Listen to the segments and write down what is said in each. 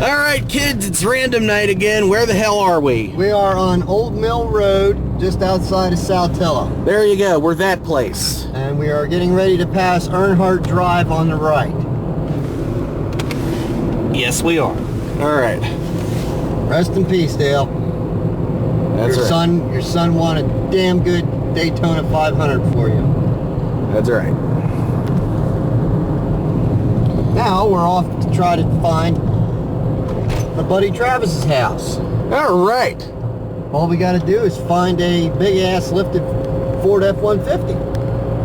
Alright kids, it's random night again. Where the hell are we? We are on Old Mill Road, just outside of Saltillo. There you go, we're that place. And we are getting ready to pass Earnhardt Drive on the right. Yes, we are. Alright. Rest in peace, Dale. That's right. Your son won a damn good Daytona 500 for you. That's right. Now we're off to try to find my buddy Travis's house. Alright. All we gotta do is find a big-ass lifted Ford F-150.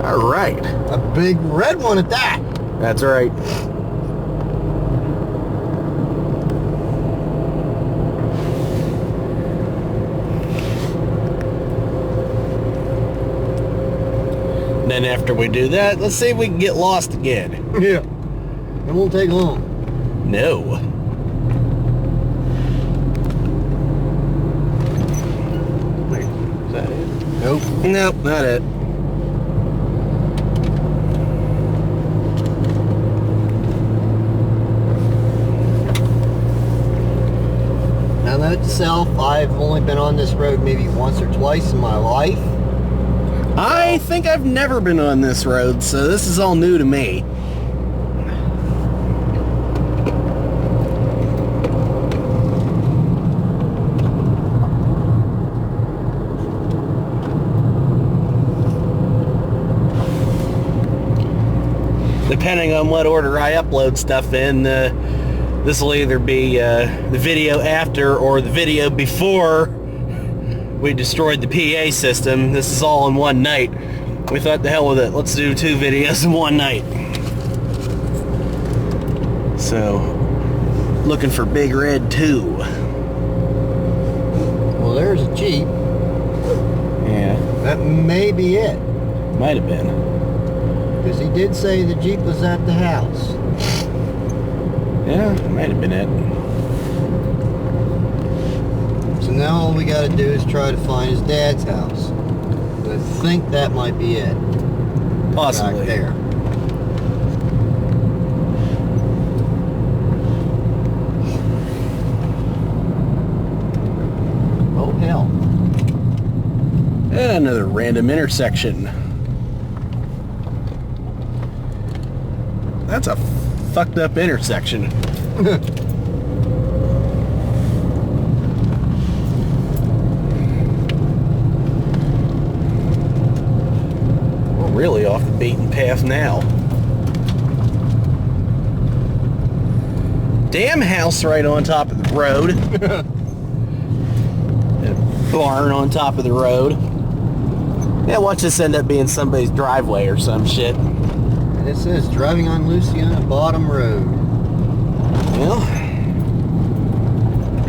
Alright. A big red one at that. That's right. Then after we do that, let's see if we can get lost again. Yeah. It won't take long. No. Wait, is that it? Nope. Nope, not it. Now, note to self, I've only been on this road maybe once or twice in my life. I think I've never been on this road, so this is all new to me. Depending on what order I upload stuff in, this will either be the video after or the video before we destroyed the PA system. This is all in one night. We thought, the hell with it, let's do 2 videos in one night. So, looking for Big Red 2. Well, there's a Jeep. Yeah, That may be it. might have been. Because he did say the Jeep was at the house. Yeah, might have been it. So now all we got to do is try to find his dad's house. I think that might be it. Possibly. Back there. Oh, hell. And another random intersection. That's a fucked up intersection. We're really off the beaten path now. Damn house right on top of the road. And a barn on top of the road. Yeah, watch this end up being somebody's driveway or some shit. And it says driving on Luciana Bottom Road. Well,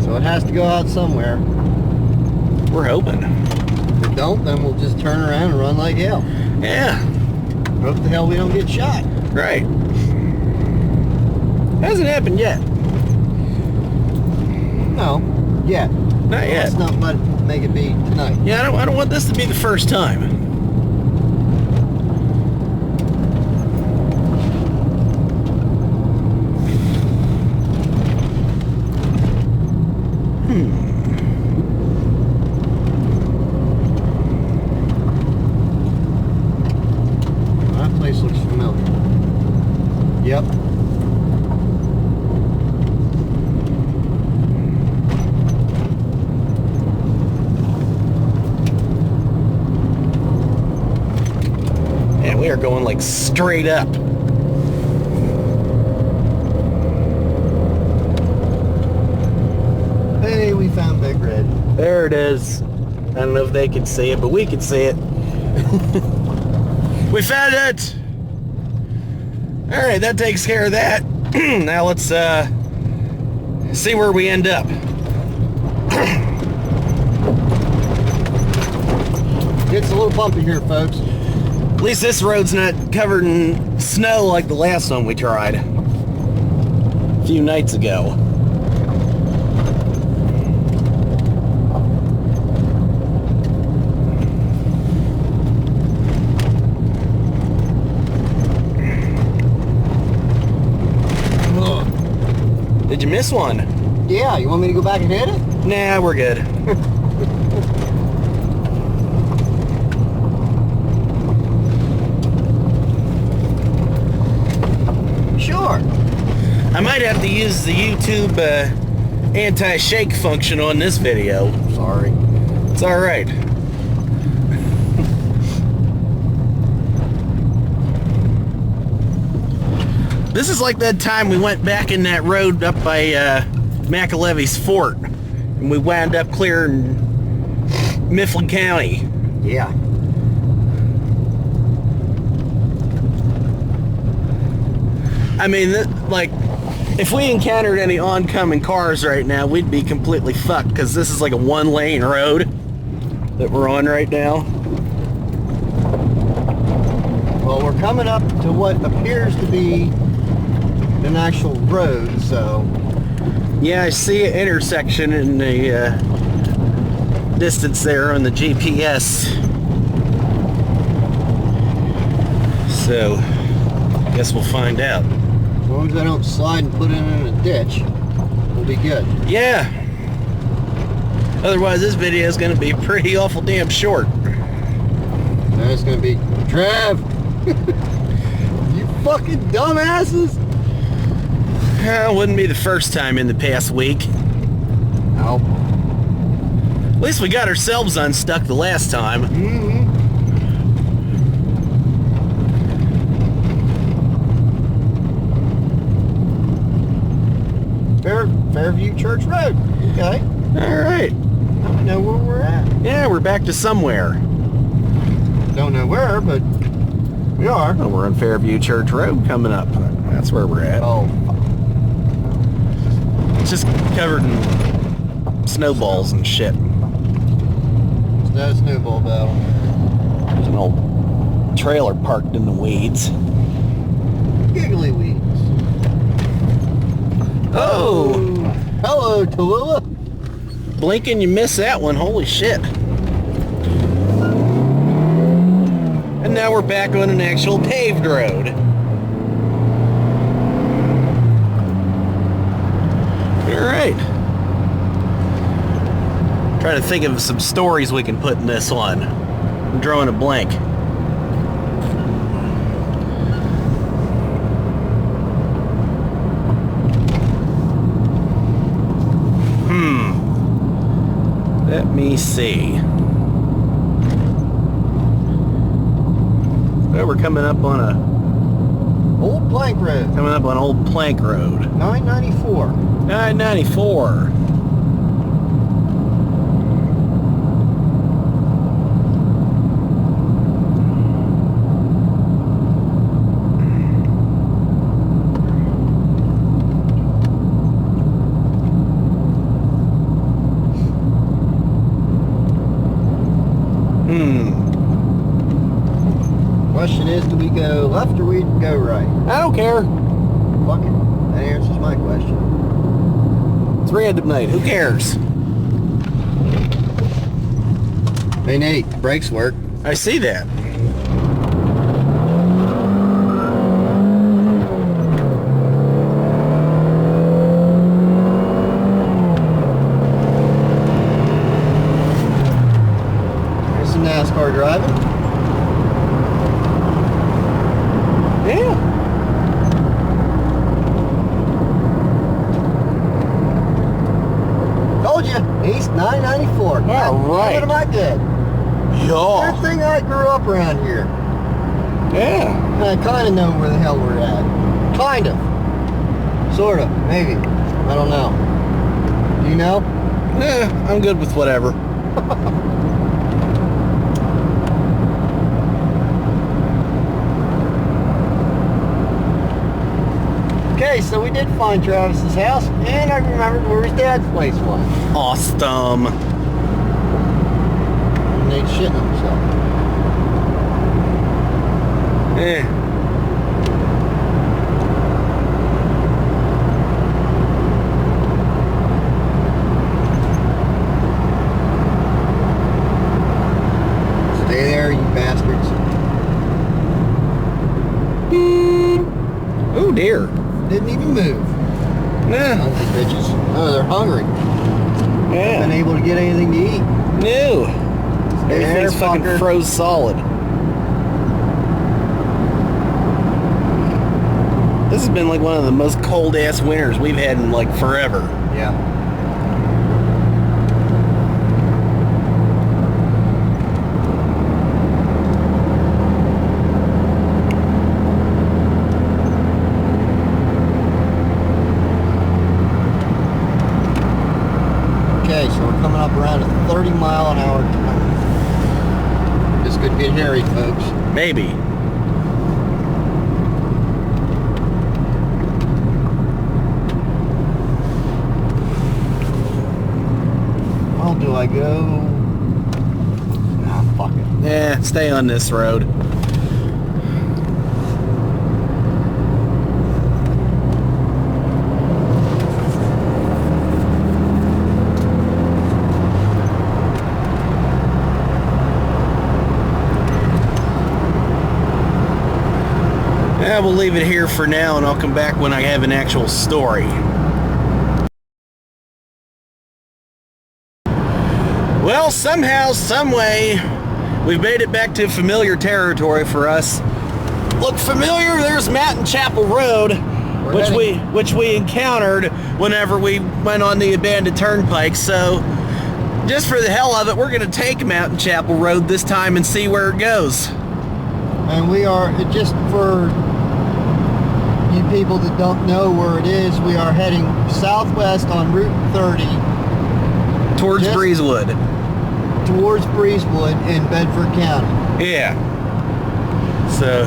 So it has to go out somewhere. we're hoping. If it don't, then we'll just turn around and run like hell. Yeah, Hope the hell we don't get shot. right. Hasn't happened yet. No, yet. Not yet. Let's not make it be tonight. Yeah, I don't want this to be the first time. That place looks familiar. Yep. Yeah, we are going like straight up. Hey, we found Big Red. There it is. I don't know if they can see it, but we can see it. We found it! Alright, that takes care of that. Now let's see where we end up. It's a little bumpy here, folks. At least this road's not covered in snow like the last one we tried a few nights ago. Did you miss one? Yeah, you want me to go back and hit it? Nah, we're good. Sure. I might have to use the YouTube anti-shake function on this video. Sorry. It's alright. This is like that time we went back in that road up by McAlevy's Fort, and we wound up clearing Mifflin County. Yeah. I mean, like, if we encountered any oncoming cars right now, we'd be completely fucked, because this is like a one-lane road that we're on right now. Well, we're coming up to what appears to be an actual road, so... Yeah, I see an intersection in the distance there on the GPS. So, guess we'll find out. As long as I don't slide and put it in a ditch, we'll be good. Yeah. Otherwise, this video is going to be pretty awful damn short. And it's going to be, Trev! You fucking dumbasses! Wouldn't be the first time in the past week. No. At least we got ourselves unstuck the last time. Mm-hmm. Fairview Church Road. Okay. Alright. I know where we're at. Yeah, we're back to somewhere. Don't know where, but we are. Oh, we're on Fairview Church Road coming up. That's where we're at. Oh. It's just covered in snowballs and shit. It's no snowball battle. There's an old trailer parked in the weeds. Giggly weeds. Oh! Hello, Tallulah. Blinking, you miss that one. Holy shit. And now we're back on an actual paved road. Alright. Trying to think of some stories we can put in this one. I'm drawing a blank. Let me see. Well, we're coming up on a Old Plank Road. coming up on Old Plank Road. 994. 994. Question is, do we go left or we go right? I don't care. Fuck it. That answers my question. It's random night. Who cares? Hey Nate, brakes work. I see that. There's some NASCAR driving. Yeah. Told you, East 994. All right. What am I good? Yeah. Good thing I grew up around here. Yeah. And I kind of know where the hell we're at. Kind of. Sort of. Maybe. I don't know. Do you know? I'm good with whatever. Okay, so we did find Travis's house, and I remembered where his dad's place was. Awesome. And Nate's shitting himself. Eh. Stay there, you bastards. Oh dear. Didn't even move. Yeah. Hungry bitches. Oh, they're hungry. Yeah. Been able to get anything to eat. No. Everything's fucking fucker. froze solid. This has been like one of the most cold ass winters we've had in like forever. Yeah. Okay, so we're coming up around a 30-mile-an-hour turn. This could get hairy, folks. Maybe. Well, do I go? Nah, fuck it. Yeah, stay on this road. Yeah, we'll leave it here for now, and I'll come back when I have an actual story. Well, somehow, someway, we've made it back to familiar territory for us. Look familiar? There's Mountain Chapel Road, which we encountered whenever we went on the abandoned turnpike. So, just for the hell of it, we're going to take Mountain Chapel Road this time and see where it goes. And we are, just for you people that don't know where it is, we are heading southwest on Route 30 Towards Just- Breezewood. towards Breezewood in Bedford County. Yeah. So,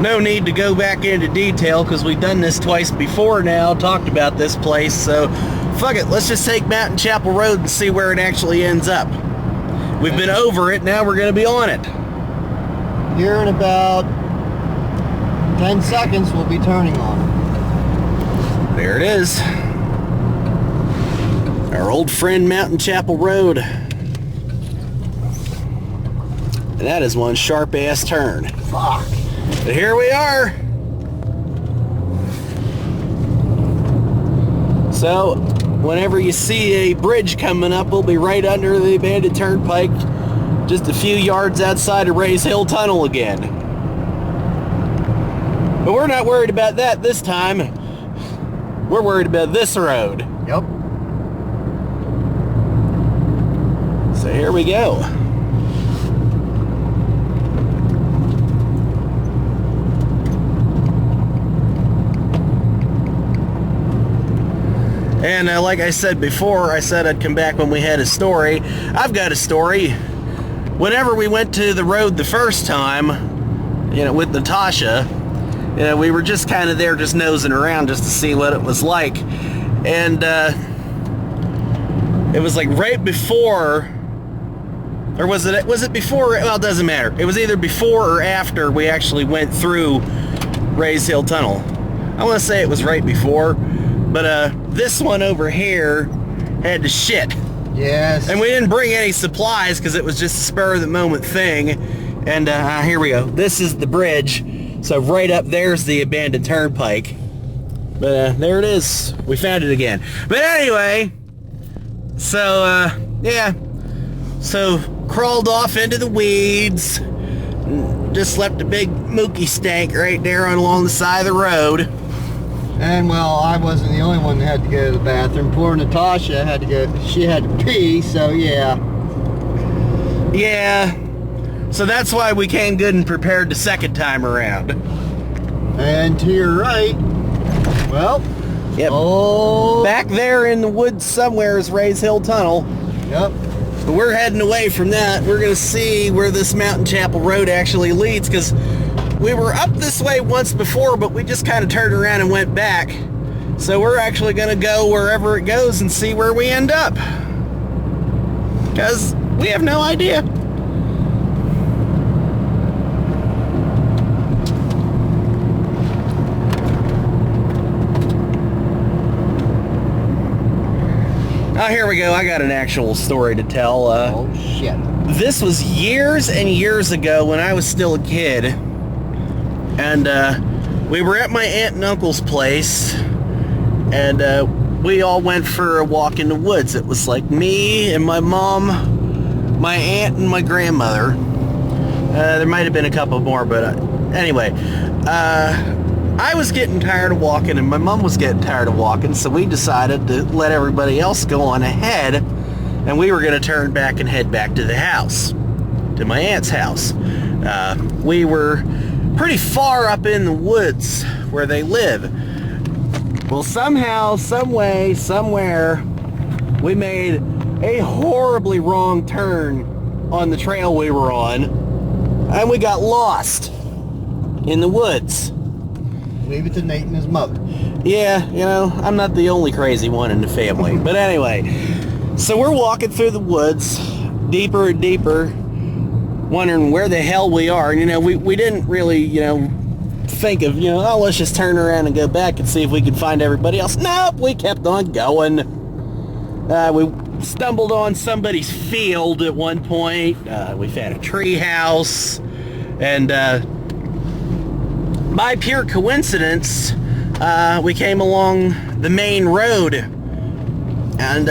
no need to go back into detail because we've done this twice before now, talked about this place. So, fuck it, let's just take Mountain Chapel Road and see where it actually ends up. We've been over it, now we're going to be on it. Here in about 10 seconds, we'll be turning on it. There it is. Our old friend Mountain Chapel Road. And that is one sharp ass turn. Fuck. But here we are. So, whenever you see a bridge coming up, we'll be right under the abandoned turnpike, just a few yards outside of Rays Hill Tunnel again. But we're not worried about that this time. We're worried about this road. Yep. So here we go. And like I said before, I said I'd come back when we had a story. I've got a story. Whenever we went to the road the first time, with Natasha, we were just kind of there just nosing around just to see what it was like. And it was like right before, or was it before? Well, it doesn't matter. It was either before or after we actually went through Rays Hill Tunnel. I want to say it was right before, but this one over here had to shit. Yes. And we didn't bring any supplies because it was just a spur of the moment thing. And here we go. This is the bridge. So right up there's the abandoned turnpike. But there it is. We found it again. But anyway, so yeah. So crawled off into the weeds. Just left a big mookie stank right there along the side of the road. And well, I wasn't the only one that had to go to the bathroom. Poor Natasha had to go, she had to pee, so yeah. Yeah. So that's why we came good and prepared the second time around. And to your right, well, Yep. oh, Back there in the woods somewhere is Rays Hill Tunnel. yep. But we're heading away from that. We're going to see where this Mountain Chapel Road actually leads, because we were up this way once before, but we just kind of turned around and went back. So we're actually going to go wherever it goes and see where we end up. Because we have no idea. Oh, here we go. I got an actual story to tell. Oh, shit. This was years and years ago when I was still a kid. And we were at my aunt and uncle's place. and we all went for a walk in the woods. It was like me and my mom, my aunt, and my grandmother. There might have been a couple more, but anyway, I was getting tired of walking, and my mom was getting tired of walking, so we decided to let everybody else go on ahead, and we were going to turn back and head back to the house, to my aunt's house. We were pretty far up in the woods where they live. Well, somehow, some way, somewhere, we made a horribly wrong turn on the trail we were on, and we got lost in the woods. Leave it to Nate and his mother. Yeah, you know, I'm not the only crazy one in the family. But anyway, so we're walking through the woods, deeper and deeper, wondering where the hell we are. And, you know, we didn't really, you know, think of, you know, oh, let's just turn around and go back and see if we could find everybody else. Nope, we kept on going. We stumbled on somebody's field at one point. We found a tree house, and by pure coincidence, we came along the main road, and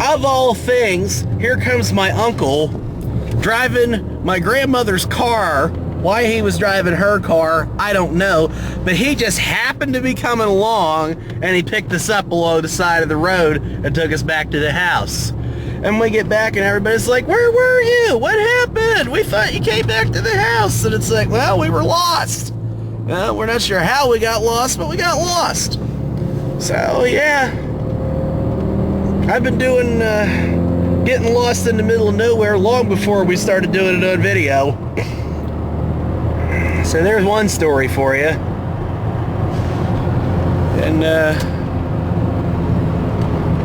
of all things, here comes my uncle driving my grandmother's car. Why he was driving her car, I don't know, but he just happened to be coming along, and he picked us up below the side of the road and took us back to the house. And we get back, and everybody's like, where were you? What happened? We thought you came back to the house. And it's like, well, we were lost. We're not sure how we got lost, but we got lost. So, yeah. I've been doing, getting lost in the middle of nowhere long before we started doing it on video. So there's one story for you. And,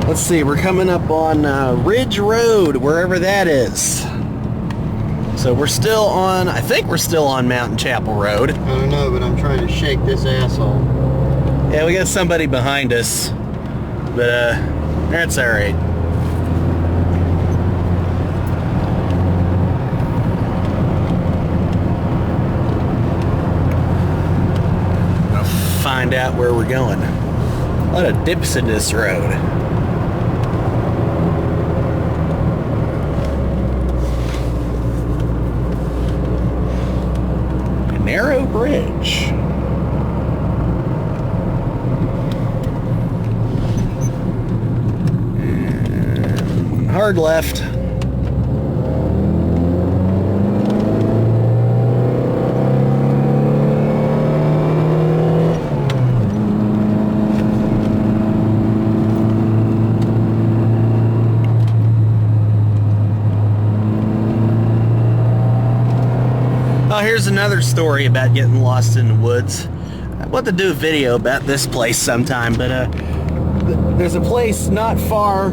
let's see, we're coming up on Ridge Road, wherever that is. So we're still on, I think we're still on Mountain Chapel Road. I don't know, but I'm trying to shake this asshole. Yeah, we got somebody behind us, but that's all right. I'll find out where we're going. A lot of dips in this road. Narrow bridge. And hard left. Here's another story about getting lost in the woods. I want to do a video about this place sometime, but there's a place not far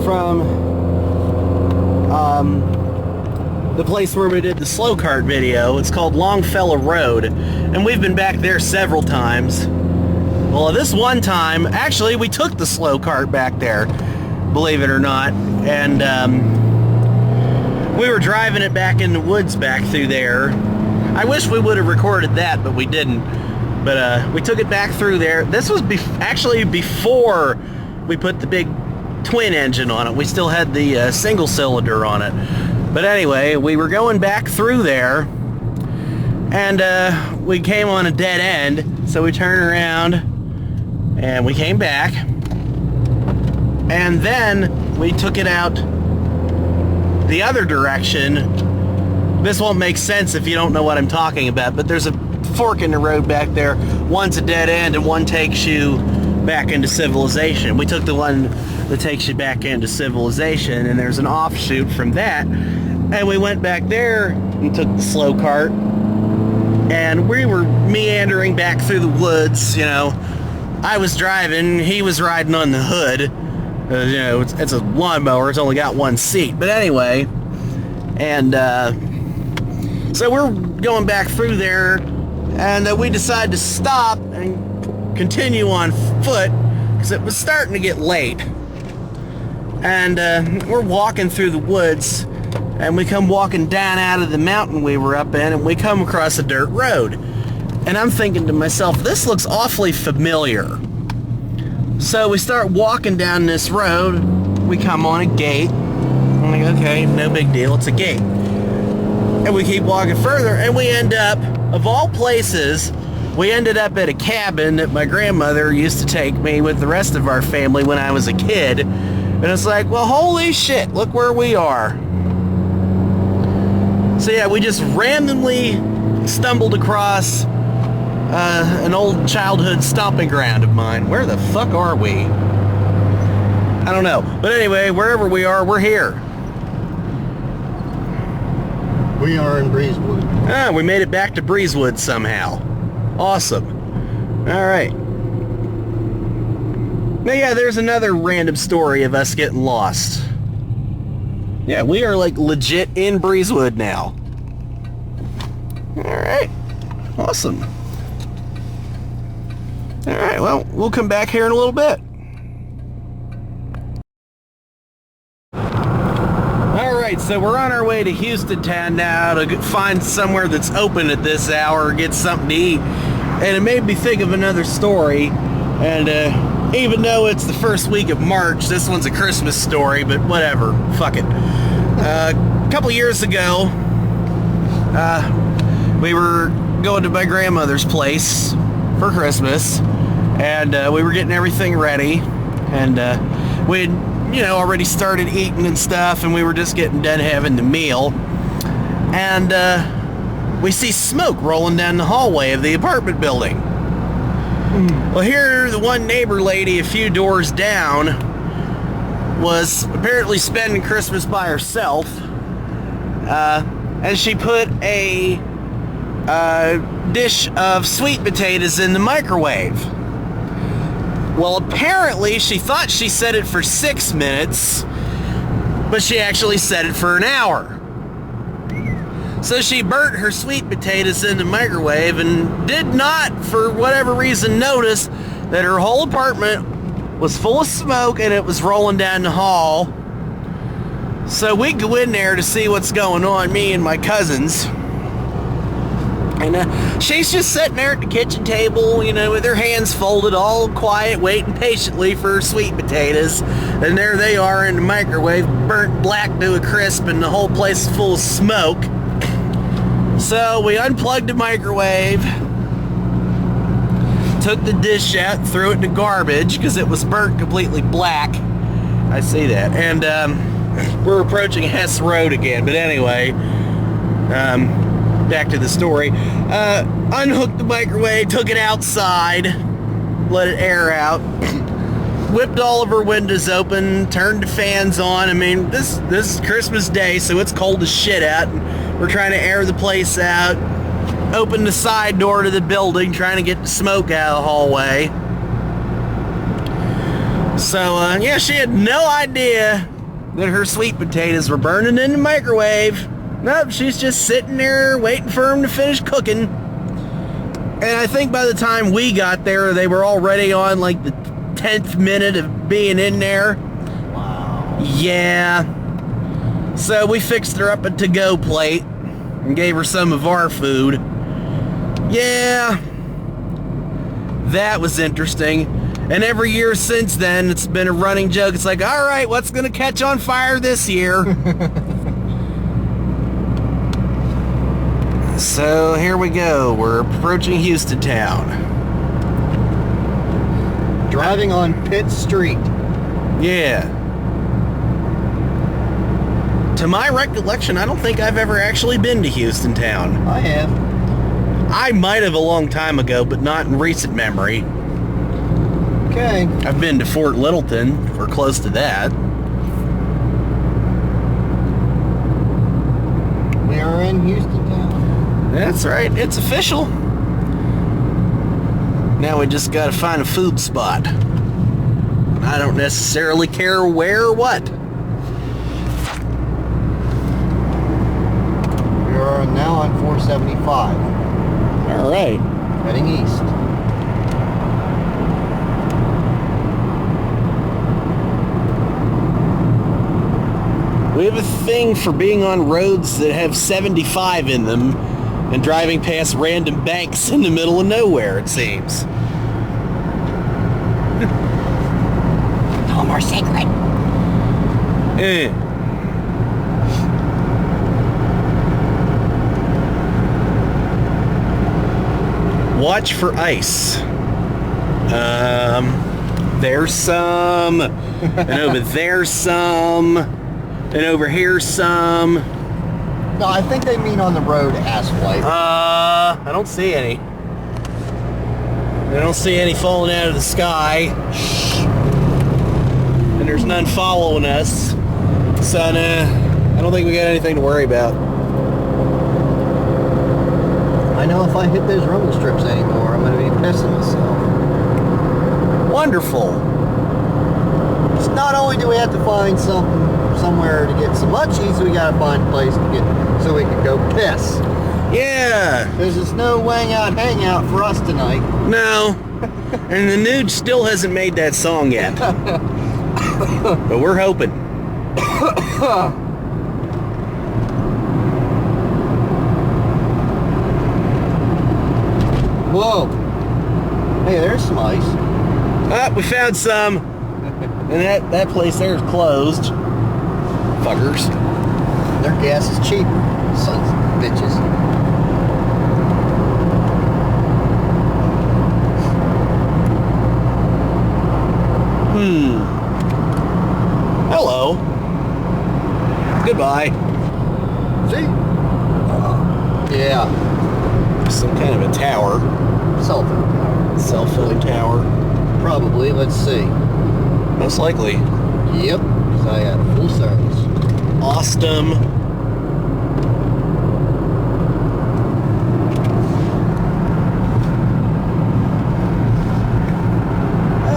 from the place where we did the slow cart video. It's called Longfellow Road, and we've been back there several times. Well, this one time, actually, we took the slow cart back there, believe it or not, and we were driving it back in the woods back through there. I wish we would have recorded that, but we didn't. But we took it back through there. This was actually before we put the big twin engine on it. We still had the single cylinder on it. But anyway, we were going back through there, and we came on a dead end. So we turned around, and we came back. And then we took it out the other direction. This won't make sense if you don't know what I'm talking about, but there's a fork in the road back there. One's a dead end and one takes you back into civilization. We took the one that takes you back into civilization, and there's an offshoot from that, and we went back there and took the slow cart, and we were meandering back through the woods. You know, I was driving, he was riding on the hood. You know, it's a lawnmower, it's only got one seat. But anyway, and so we're going back through there, and we decided to stop and continue on foot because it was starting to get late. And we're walking through the woods, and we come walking down out of the mountain we were up in, and we come across a dirt road. And I'm thinking to myself, this looks awfully familiar. So we start walking down this road. We come on a gate. I'm like, okay, no big deal. It's a gate. And we keep walking further, and we end up, of all places, we ended up at a cabin that my grandmother used to take me with the rest of our family when I was a kid. And it's like, well, holy shit, look where we are. So yeah, we just randomly stumbled across an old childhood stomping ground of mine. Where the fuck are we? I don't know. But anyway, wherever we are, we're here. We are in Breezewood. Ah, we made it back to Breezewood somehow. Awesome. All right. Now, yeah, there's another random story of us getting lost. Yeah, we are like legit in Breezewood now. All right. Awesome. All right, well, we'll come back here in a little bit. All right, so we're on our way to Houstontown now to find somewhere that's open at this hour, get something to eat. And it made me think of another story. And even though it's the first week of March, this one's a Christmas story, but whatever, fuck it. A couple years ago, we were going to my grandmother's place for Christmas, and we were getting everything ready, and we'd already started eating and stuff, and we were just getting done having the meal, and we see smoke rolling down the hallway of the apartment building. Well, here the one neighbor lady a few doors down was apparently spending Christmas by herself, and she put a dish of sweet potatoes in the microwave. Well, apparently she thought she set it for 6 minutes, but she actually set it for an hour. So she burnt her sweet potatoes in the microwave and did not, for whatever reason, notice that her whole apartment was full of smoke and it was rolling down the hall. So we go in there to see what's going on, me and my cousins. And she's just sitting there at the kitchen table, with her hands folded, all quiet, waiting patiently for her sweet potatoes. And there they are in the microwave, burnt black to a crisp, and the whole place is full of smoke. So we unplugged the microwave, took the dish out, and threw it in the garbage because it was burnt completely black. I see that. And we're approaching Hess Road again. But anyway, back to the story. Unhooked the microwave, took it outside, let it air out, whipped all of her windows open, turned the fans on. I mean, this is Christmas Day, so it's cold as shit out. We're trying to air the place out, open the side door to the building, trying to get the smoke out of the hallway. So, yeah, she had no idea that her sweet potatoes were burning in the microwave. Nope, she's just sitting there waiting for them to finish cooking. And I think by the time we got there, they were already on like the 10th minute of being in there. Wow. Yeah. So we fixed her up a to-go plate and gave her some of our food. Yeah. That was interesting. And every year since then, it's been a running joke. It's like, all right, what's going to catch on fire this year? So here we go. We're approaching Houstontown. Driving on Pitt Street. Yeah. To my recollection, I don't think I've ever actually been to Houstontown. I have. I might have a long time ago, but not in recent memory. Okay. I've been to Fort Littleton, or close to that. We are in Houstontown. That's right, it's official. Now we just gotta find a food spot. I don't necessarily care where or what. We are now on 475. All right. Heading east. We have a thing for being on roads that have 75 in them and driving past random banks in the middle of nowhere, it seems. No more secret. Watch for ice. There's some, and over there's some, and over here's some. No, I think they mean on the road, asswipe. I don't see any. I don't see any falling out of the sky. And there's none following us. So, I don't think we got anything to worry about. I know if I hit those rumble strips anymore, I'm going to be pissing myself. Wonderful. So not only do we have to find somewhere to get some munchies, we got to find a place to get so we can go piss. Yeah. Because there's no hangout for us tonight. No. And the Nude still hasn't made that song yet. But we're hoping. Whoa. Hey, there's some ice. We found some. And that place there is closed. Fuckers. Their gas is cheap. Sons of bitches. Hello. Goodbye. See? Yeah. Some kind of a tower. Cell phone tower. Cell phone tower. Probably. Let's see. Most likely. Yep. So I got full service. Awesome.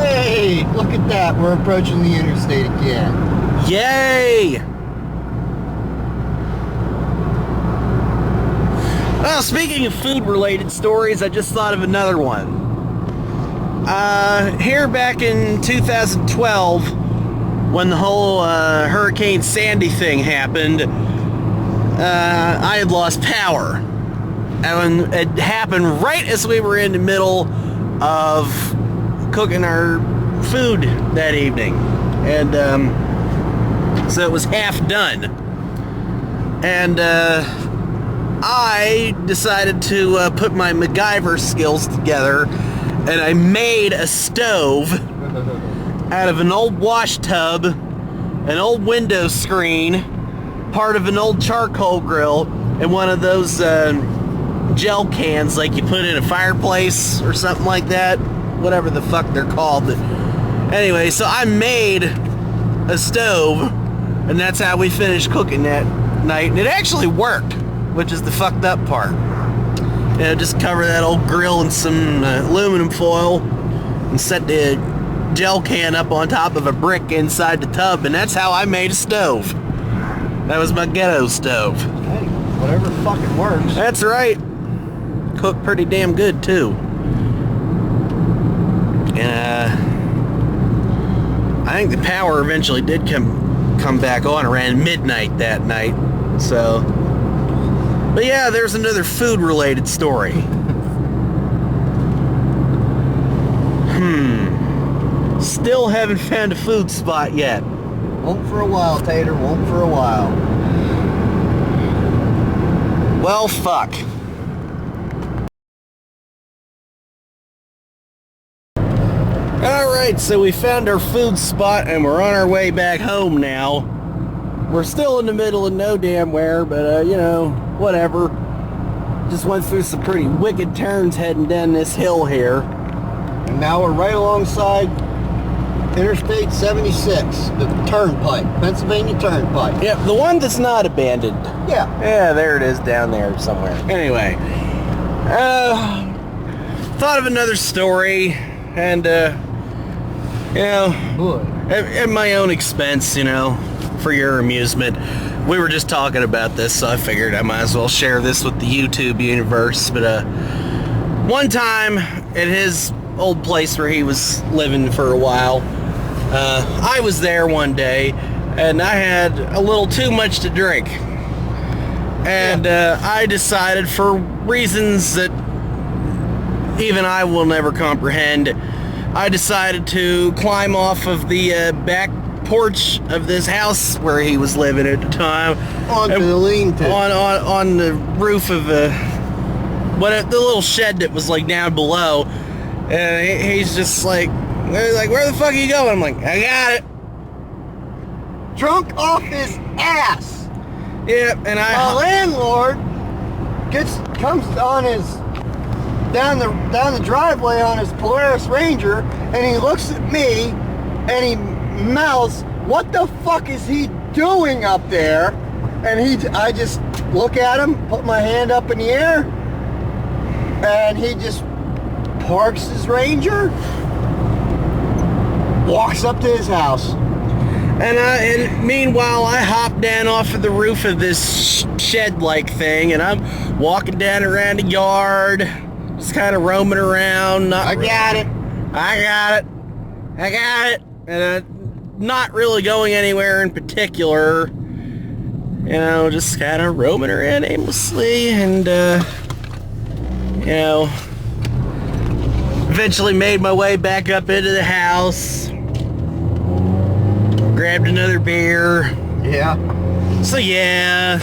Hey, look at that. We're approaching the interstate again. Yay! Well, speaking of food-related stories, I just thought of another one. Here back in 2012, when the whole Hurricane Sandy thing happened, I had lost power. And it happened right as we were in the middle of cooking our food that evening. And so it was half done. And I decided to put my MacGyver skills together, and I made a stove out of an old wash tub, an old window screen, part of an old charcoal grill, and one of those gel cans like you put in a fireplace or something like that, whatever the fuck they're called. But anyway, so I made a stove, and that's how we finished cooking that night, and it actually worked, which is the fucked up part. You know, just cover that old grill in some aluminum foil and set the gel can up on top of a brick inside the tub, and that's how I made a stove. That was my ghetto stove. Hey, whatever fucking works. That's right. Cooked pretty damn good too. And I think the power eventually did come back on around midnight that night. So, but yeah, there's another food-related story. Still haven't found a food spot yet. Won't for a while, Tater. Won't for a while. Well, fuck. Alright, so we found our food spot and we're on our way back home now. We're still in the middle of no damn where, but you know, whatever. Just went through some pretty wicked turns heading down this hill here. And now we're right alongside Interstate 76, the Turnpike, Pennsylvania Turnpike. Yep, the one that's not abandoned. Yeah. Yeah, there it is down there somewhere. Anyway, thought of another story, and you know, Boy. at my own expense, you know, for your amusement. We were just talking about this, so I figured I might as well share this with the YouTube universe. But one time at his old place where he was living for a while, I was there one day, and I had a little too much to drink. And I decided, for reasons that even I will never comprehend, I decided to climb off of the back porch of this house where he was living at the time. Onto the lean-to. On the roof of the little shed that was like down below. And he's just like, where the fuck are you going? I'm like, I got it. Drunk off his ass. Yeah, and My landlord comes on his down the driveway on his Polaris Ranger, and he looks at me and he mouths, "What the fuck is he doing up there?" And I just look at him, put my hand up in the air, and he just parks his Ranger, walks up to his house. And meanwhile, I hop down off of the roof of this shed-like thing, and I'm walking down around the yard, just kind of roaming around. I got it. And not really going anywhere in particular. You know, just kind of roaming around aimlessly, and you know, eventually made my way back up into the house. Grabbed another beer. Yeah. So yeah.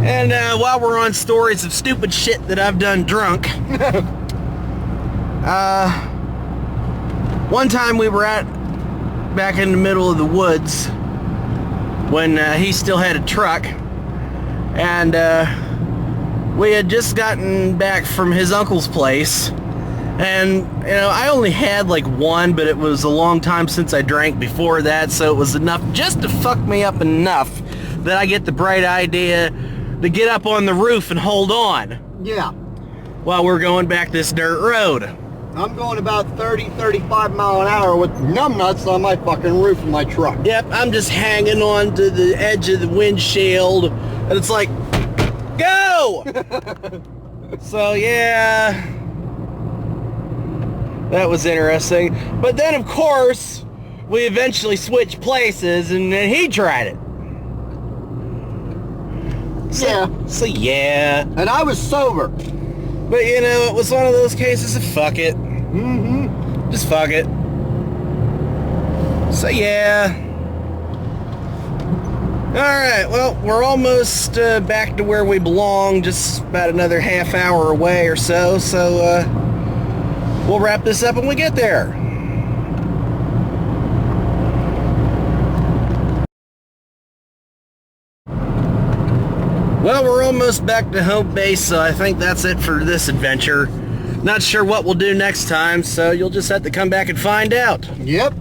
And while we're on stories of stupid shit that I've done drunk, one time we were back in the middle of the woods when he still had a truck, and we had just gotten back from his uncle's place. And, you know, I only had like one, but it was a long time since I drank before that, so it was enough just to fuck me up enough that I get the bright idea to get up on the roof and hold on. Yeah. While we're going back this dirt road. I'm going about 30, 35 mile an hour with numbnuts on my fucking roof of my truck. Yep, I'm just hanging on to the edge of the windshield, and it's like, go! So, yeah. That was interesting. But then, of course, we eventually switched places, and then he tried it. So yeah. And I was sober. But, you know, it was one of those cases of fuck it. Mm-hmm. Just fuck it. So, yeah. Alright, well, we're almost back to where we belong, just about another half hour away or so, we'll wrap this up when we get there. Well, we're almost back to home base, so I think that's it for this adventure. Not sure what we'll do next time, so you'll just have to come back and find out. Yep.